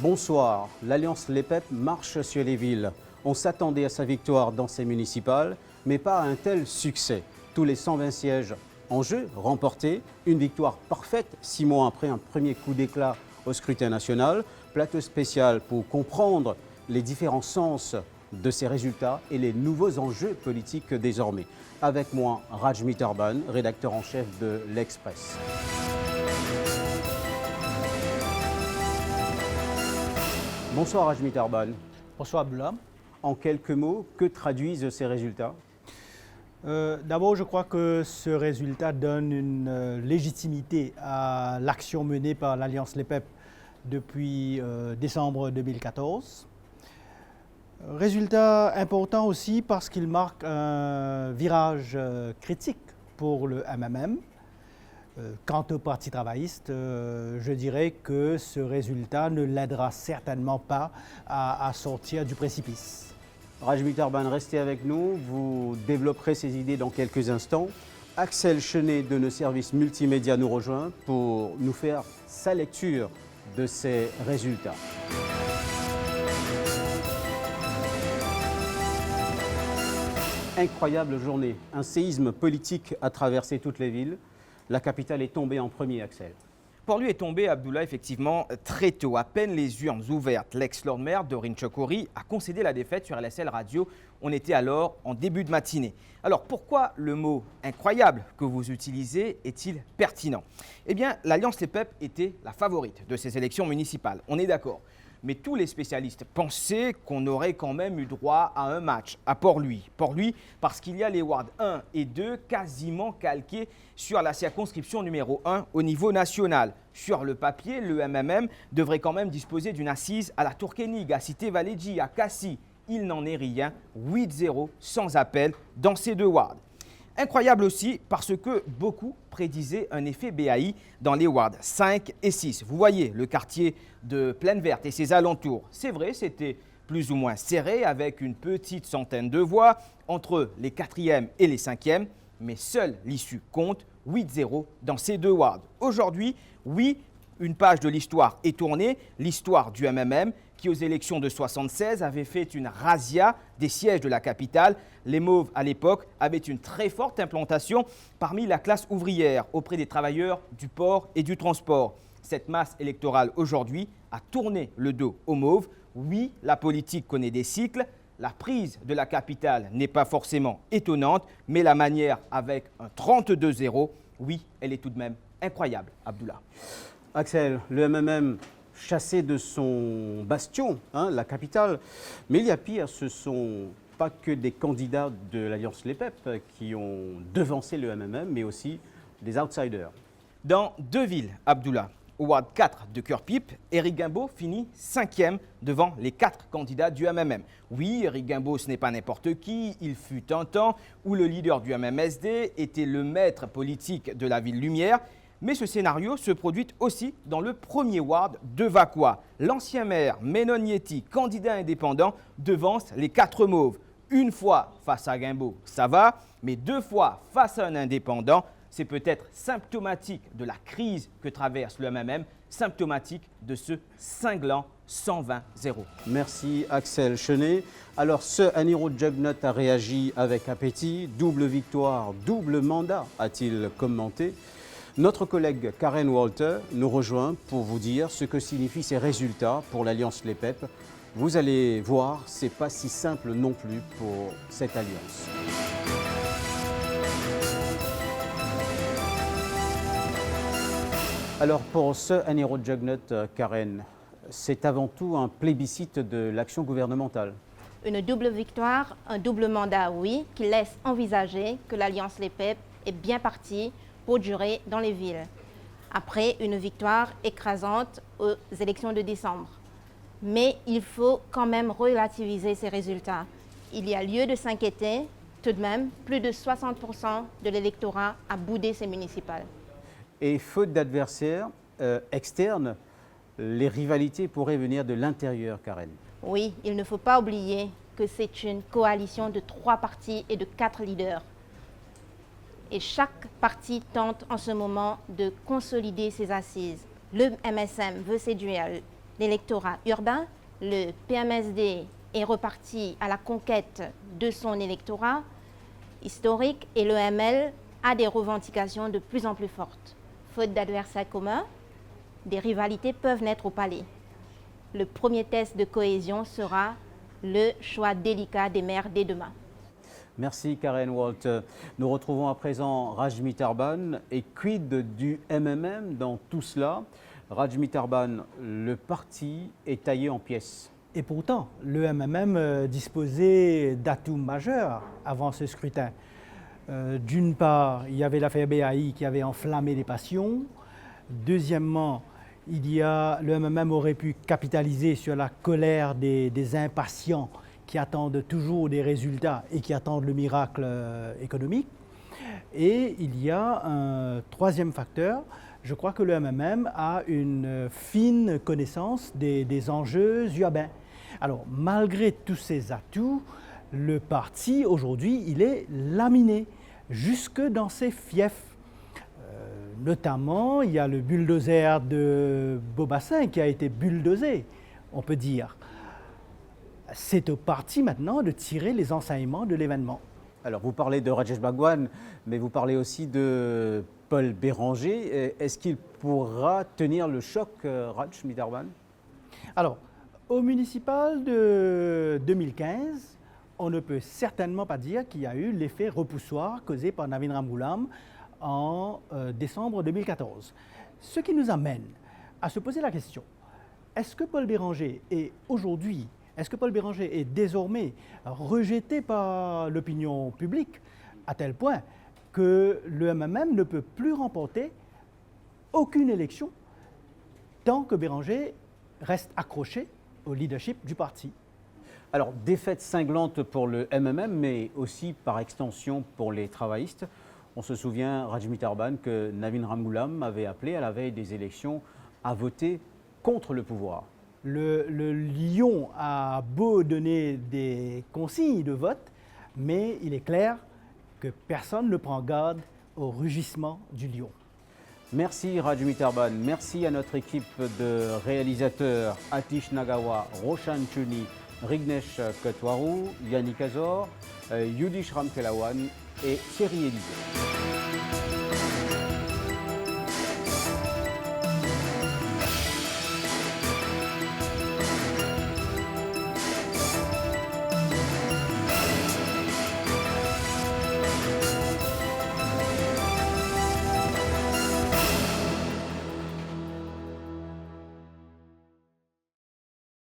Bonsoir. L'Alliance Les Pep marche sur les villes. On s'attendait à sa victoire dans ces municipales, mais pas à un tel succès. Tous les 120 sièges en jeu, remportés. Une victoire parfaite, 6 mois après un premier coup d'éclat au scrutin national. Plateau spécial pour comprendre les différents sens de ces résultats et les nouveaux enjeux politiques désormais. Avec moi, Rajmi Tarban, rédacteur en chef de l'Express. Bonsoir Rajmi Tarban. Bonsoir Abdullah. En quelques mots, que traduisent ces résultats? D'abord, je crois que ce résultat donne une légitimité à l'action menée par l'Alliance Les Pep depuis décembre 2014. Résultat important aussi parce qu'il marque un virage critique pour le MMM. Quant au Parti travailliste, je dirais que ce résultat ne l'aidera certainement pas à sortir du précipice. Rajmi Tarban, restez avec nous, vous développerez ces idées dans quelques instants. Axel Chenet de nos services multimédia nous rejoint pour nous faire sa lecture de ces résultats. Incroyable journée, un séisme politique a traversé toutes les villes. La capitale est tombée en premier, Axel. Port-Louis est tombé, Abdullah, effectivement, très tôt. À peine les urnes ouvertes, l'ex-Lord Mayor Doreen Chokori a concédé la défaite sur LSL Radio. On était alors en début de matinée. Alors, pourquoi le mot « incroyable » que vous utilisez est-il pertinent? Eh bien, l'Alliance Les Pep était la favorite de ces élections municipales. On est d'accord. Mais tous les spécialistes pensaient qu'on aurait quand même eu droit à un match à Port-Louis. Port-Louis parce qu'il y a les wards 1 et 2 quasiment calqués sur la circonscription numéro 1 au niveau national. Sur le papier, le MMM devrait quand même disposer d'une assise à la Tourkénig, à Cité-Valédji, à Cassis. Il n'en est rien, 8-0 sans appel dans ces deux wards. Incroyable aussi parce que beaucoup prédisaient un effet BAI dans les wards 5 et 6. Vous voyez le quartier de Plaine Verte et ses alentours. C'est vrai, c'était plus ou moins serré avec une petite centaine de voix entre les 4e et les 5e. Mais seule l'issue compte, 8-0 dans ces deux wards. Aujourd'hui, oui, une page de l'histoire est tournée, l'histoire du MMM qui aux élections de 1976 avait fait une razzia des sièges de la capitale. Les Mauves à l'époque avaient une très forte implantation parmi la classe ouvrière auprès des travailleurs du port et du transport. Cette masse électorale aujourd'hui a tourné le dos aux Mauves. Oui, la politique connaît des cycles. La prise de la capitale n'est pas forcément étonnante, mais la manière avec un 32-0, oui, elle est tout de même incroyable, Abdullah. Axel, le MMM chassé de son bastion, la capitale. Mais il y a pire, ce ne sont pas que des candidats de l'Alliance Les Pep qui ont devancé le MMM, mais aussi des outsiders. Dans deux villes, Abdullah, au Ward 4 de Cœur-Pipe, Éric Guimbaud finit 5e devant les 4 candidats du MMM. Oui, Éric Guimbaud, ce n'est pas n'importe qui. Il fut un temps où le leader du MMSD était le maître politique de la ville Lumière. Mais ce scénario se produit aussi dans le premier ward de Vacois. L'ancien maire Menon Yeti, candidat indépendant, devance les 4 Mauves. Une fois face à Guimbaud, ça va, mais 2 fois face à un indépendant, c'est peut-être symptomatique de la crise que traverse le MMM, symptomatique de ce cinglant 120-0. Merci Axel Chenet. Alors ce Aniro Juggnut a réagi avec appétit. Double victoire, double mandat, a-t-il commenté. Notre collègue Karen Walter nous rejoint pour vous dire ce que signifient ces résultats pour l'Alliance Les Pep. Vous allez voir, ce n'est pas si simple non plus pour cette alliance. Alors pour ce Aniro Juggnut, Karen, c'est avant tout un plébiscite de l'action gouvernementale. Une double victoire, un double mandat, oui, qui laisse envisager que l'Alliance Les Pep est bien partie pour durer dans les villes, après une victoire écrasante aux élections de décembre. Mais il faut quand même relativiser ces résultats. Il y a lieu de s'inquiéter. Tout de même, plus de 60% de l'électorat a boudé ces municipales. Et faute d'adversaires externes, les rivalités pourraient venir de l'intérieur, Karen. Oui, il ne faut pas oublier que c'est une coalition de 3 partis et de 4 leaders. Et chaque parti tente en ce moment de consolider ses assises. Le MSM veut séduire l'électorat urbain, le PMSD est reparti à la conquête de son électorat historique et le ML a des revendications de plus en plus fortes. Faute d'adversaires communs, des rivalités peuvent naître au palais. Le premier test de cohésion sera le choix délicat des maires dès demain. Merci Karen Walt. Nous retrouvons à présent Rajmi Tarban. Et quid du MMM dans tout cela? Rajmi Tarban, le parti est taillé en pièces. Et pourtant, le MMM disposait d'atouts majeurs avant ce scrutin. D'une part, il y avait l'affaire BAI qui avait enflammé les passions. Deuxièmement, le MMM aurait pu capitaliser sur la colère des impatients qui attendent toujours des résultats et qui attendent le miracle économique. Et il y a un troisième facteur. Je crois que le MMM a une fine connaissance des enjeux urbains. Alors, malgré tous ces atouts, le parti, aujourd'hui, il est laminé jusque dans ses fiefs. Notamment, il y a le bulldozer de Beaubassin qui a été bulldozé, on peut dire. C'est au parti maintenant de tirer les enseignements de l'événement. Alors, vous parlez de Rajesh Bhagwan, mais vous parlez aussi de Paul Béranger. Est-ce qu'il pourra tenir le choc, Rajmi Tarban? Alors, au municipal de 2015, on ne peut certainement pas dire qu'il y a eu l'effet repoussoir causé par Navin Ramgoolam en décembre 2014. Ce qui nous amène à se poser la question, est-ce que Paul Béranger est aujourd'hui, est-ce que Paul Béranger est désormais rejeté par l'opinion publique à tel point que le MMM ne peut plus remporter aucune élection tant que Béranger reste accroché au leadership du parti? Alors, défaite cinglante pour le MMM, mais aussi par extension pour les travaillistes. On se souvient, Rajmi Tarban, que Navin Ramgoolam avait appelé à la veille des élections à voter contre le pouvoir. Le lion a beau donner des consignes de vote, mais il est clair que personne ne prend garde au rugissement du lion. Merci Rajmi Tarban, merci à notre équipe de réalisateurs Atish Nagawa, Roshan Chuni, Rignesh Kotwaru, Yannick Azor, Yudish Ramkelawan et Thierry Élysée.